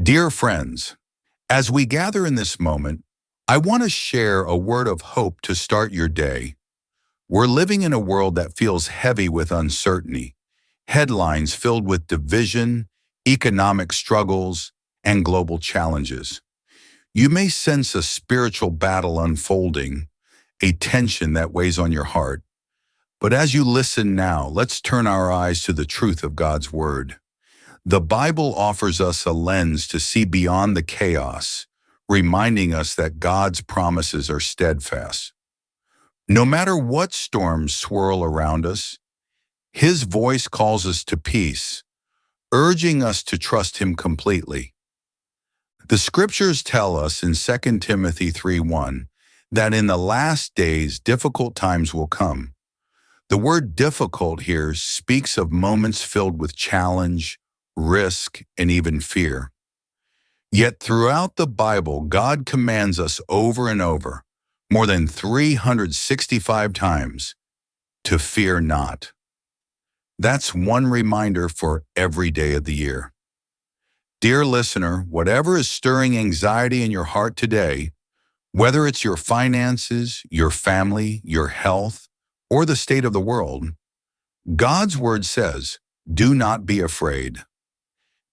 Dear friends, as we gather in this moment, I want to share a word of hope to start your day. We're living in a world that feels heavy with uncertainty, headlines filled with division, economic struggles, and global challenges. You may sense a spiritual battle unfolding, a tension that weighs on your heart. But as you listen now, let's turn our eyes to the truth of God's Word. The Bible offers us a lens to see beyond the chaos, reminding us that God's promises are steadfast. No matter what storms swirl around us, His voice calls us to peace, urging us to trust Him completely. The Scriptures tell us in 2 Timothy 3:1 that in the last days difficult times will come. The word difficult here speaks of moments filled with challenge, risk, and even fear. Yet throughout the Bible, God commands us over and over, more than 365 times, to fear not. That's one reminder for every day of the year. Dear listener, whatever is stirring anxiety in your heart today, whether it's your finances, your family, your health, or the state of the world, God's Word says, do not be afraid.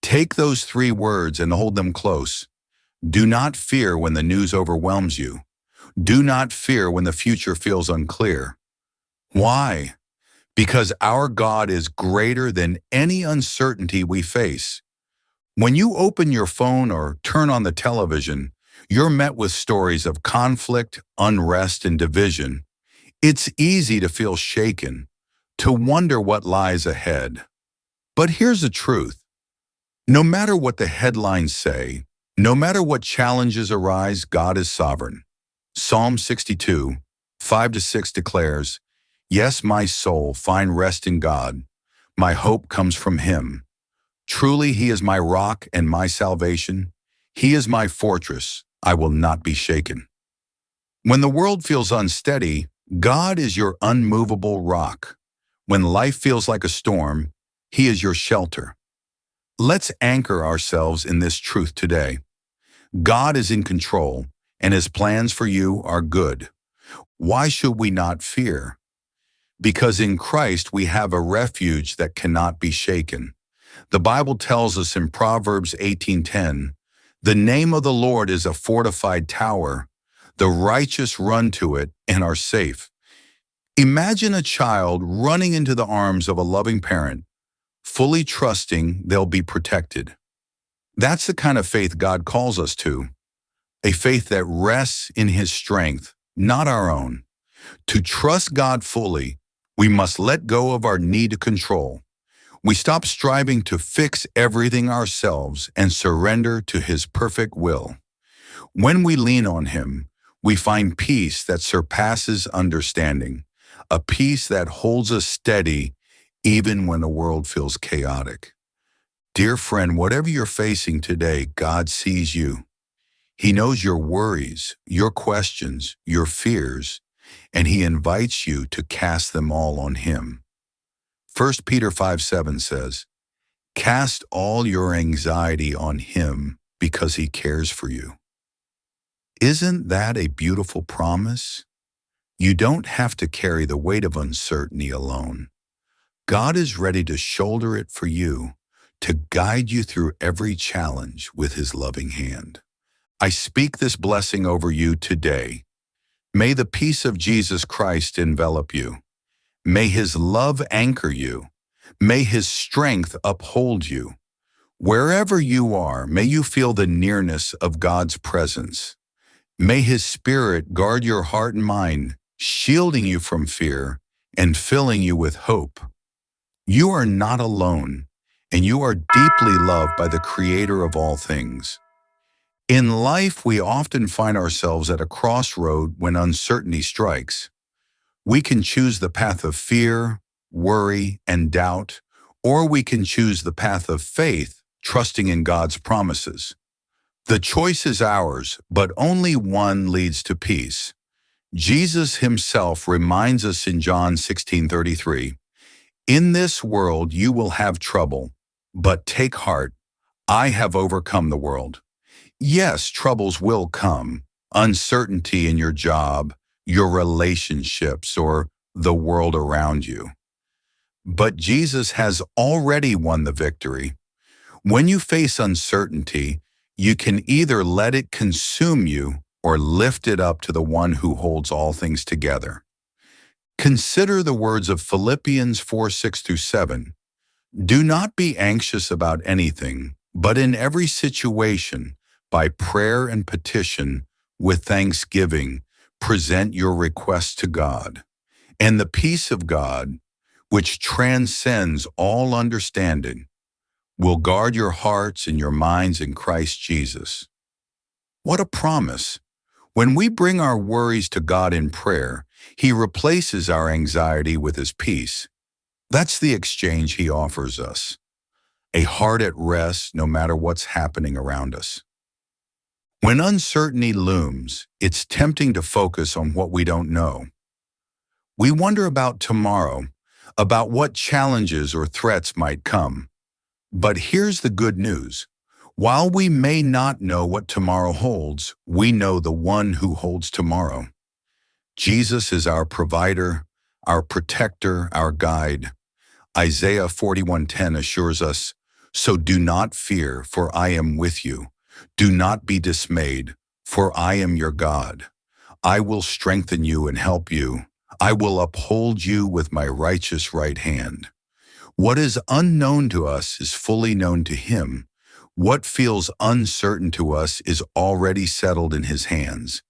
Take those three words and hold them close. Do not fear when the news overwhelms you. Do not fear when the future feels unclear. Why? Because our God is greater than any uncertainty we face. When you open your phone or turn on the television, you're met with stories of conflict, unrest, and division. It's easy to feel shaken, to wonder what lies ahead. But here's the truth. No matter what the headlines say, no matter what challenges arise, God is sovereign. Psalm 62, 5-6 declares, "Yes, my soul, find rest in God. My hope comes from Him. Truly He is my rock and my salvation. He is my fortress. I will not be shaken." When the world feels unsteady, God is your unmovable rock. When life feels like a storm, He is your shelter. Let's anchor ourselves in this truth today. God is in control, and His plans for you are good. Why should we not fear? Because in Christ we have a refuge that cannot be shaken. The Bible tells us in Proverbs 18:10, "The name of the Lord is a fortified tower. The righteous run to it and are safe." Imagine a child running into the arms of a loving parent, fully trusting they'll be protected. That's the kind of faith God calls us to, a faith that rests in His strength, not our own. To trust God fully, we must let go of our need to control. We stop striving to fix everything ourselves and surrender to His perfect will. When we lean on Him, we find peace that surpasses understanding, a peace that holds us steady even when the world feels chaotic. Dear friend, whatever you're facing today, God sees you. He knows your worries, your questions, your fears, and He invites you to cast them all on Him. 1 Peter 5:7 says, "Cast all your anxiety on Him because He cares for you." Isn't that a beautiful promise? You don't have to carry the weight of uncertainty alone. God is ready to shoulder it for you, to guide you through every challenge with His loving hand. I speak this blessing over you today. May the peace of Jesus Christ envelop you. May His love anchor you. May His strength uphold you. Wherever you are, may you feel the nearness of God's presence. May His Spirit guard your heart and mind, shielding you from fear and filling you with hope. You are not alone, and you are deeply loved by the Creator of all things. In life, we often find ourselves at a crossroad when uncertainty strikes. We can choose the path of fear, worry, and doubt, or we can choose the path of faith, trusting in God's promises. The choice is ours, but only one leads to peace. Jesus Himself reminds us in John 16:33, "In this world you will have trouble, but take heart, I have overcome the world. Yes, troubles will come, uncertainty in your job, your relationships, or the world around you. But Jesus has already won the victory. When you face uncertainty, you can either let it consume you or lift it up to the one who holds all things together. Consider the words of Philippians 4:6-7. Do not be anxious about anything, but in every situation, by prayer and petition, with thanksgiving, present your requests to God. And the peace of God, which transcends all understanding, will guard your hearts and your minds in Christ Jesus. What a promise! When we bring our worries to God in prayer, He replaces our anxiety with His peace. That's the exchange He offers us. A heart at rest no matter what's happening around us. When uncertainty looms, it's tempting to focus on what we don't know. We wonder about tomorrow, about what challenges or threats might come. But here's the good news. While we may not know what tomorrow holds, we know the one who holds tomorrow. Jesus is our provider, our protector, our guide. Isaiah 41:10 assures us, "So do not fear, for I am with you. Do not be dismayed, for I am your God. I will strengthen you and help you. I will uphold you with my righteous right hand." What is unknown to us is fully known to Him. What feels uncertain to us is already settled in His hands.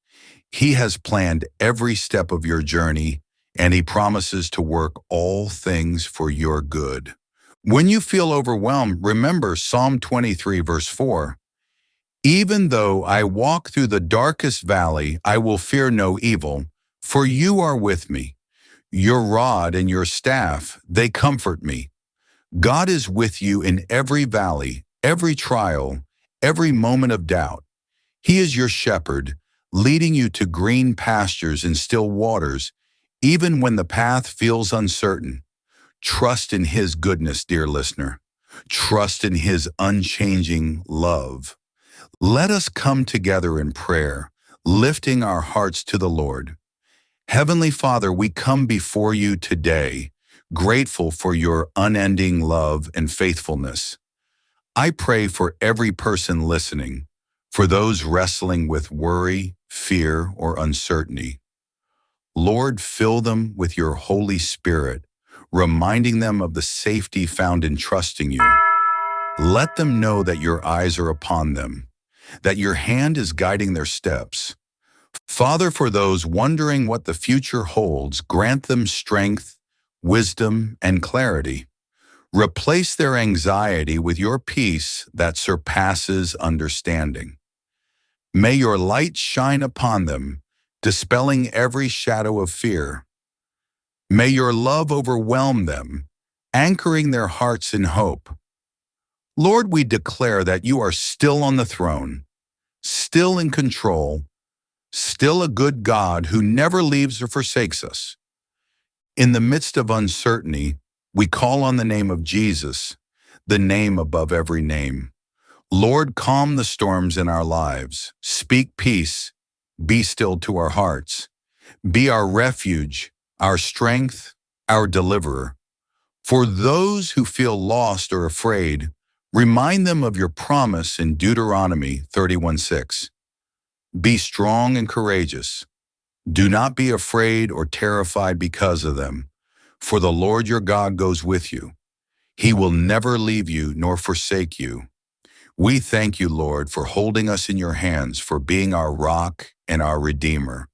He has planned every step of your journey, and He promises to work all things for your good. When you feel overwhelmed, remember Psalm 23, verse 4. Even though I walk through the darkest valley, I will fear no evil, for you are with me. Your rod and your staff, they comfort me. God is with you in every valley, every trial, every moment of doubt. He is your shepherd, leading you to green pastures and still waters, even when the path feels uncertain. Trust in His goodness, dear listener. Trust in His unchanging love. Let us come together in prayer, lifting our hearts to the Lord. Heavenly Father, we come before you today, grateful for your unending love and faithfulness. I pray for every person listening, for those wrestling with worry, fear, or uncertainty. Lord, fill them with your Holy Spirit, reminding them of the safety found in trusting you. Let them know that your eyes are upon them, that your hand is guiding their steps. Father, for those wondering what the future holds, grant them strength, wisdom, and clarity. Replace their anxiety with your peace that surpasses understanding. May your light shine upon them, dispelling every shadow of fear. May your love overwhelm them, anchoring their hearts in hope. Lord, we declare that you are still on the throne, still in control, still a good God who never leaves or forsakes us. In the midst of uncertainty, we call on the name of Jesus, the name above every name. Lord, calm the storms in our lives. Speak peace. Be still to our hearts. Be our refuge, our strength, our deliverer. For those who feel lost or afraid, remind them of your promise in Deuteronomy 31:6. Be strong and courageous. Do not be afraid or terrified because of them, for the Lord your God goes with you. He will never leave you nor forsake you. We thank you, Lord, for holding us in your hands, for being our rock and our Redeemer.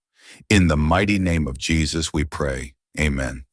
In the mighty name of Jesus we pray. Amen.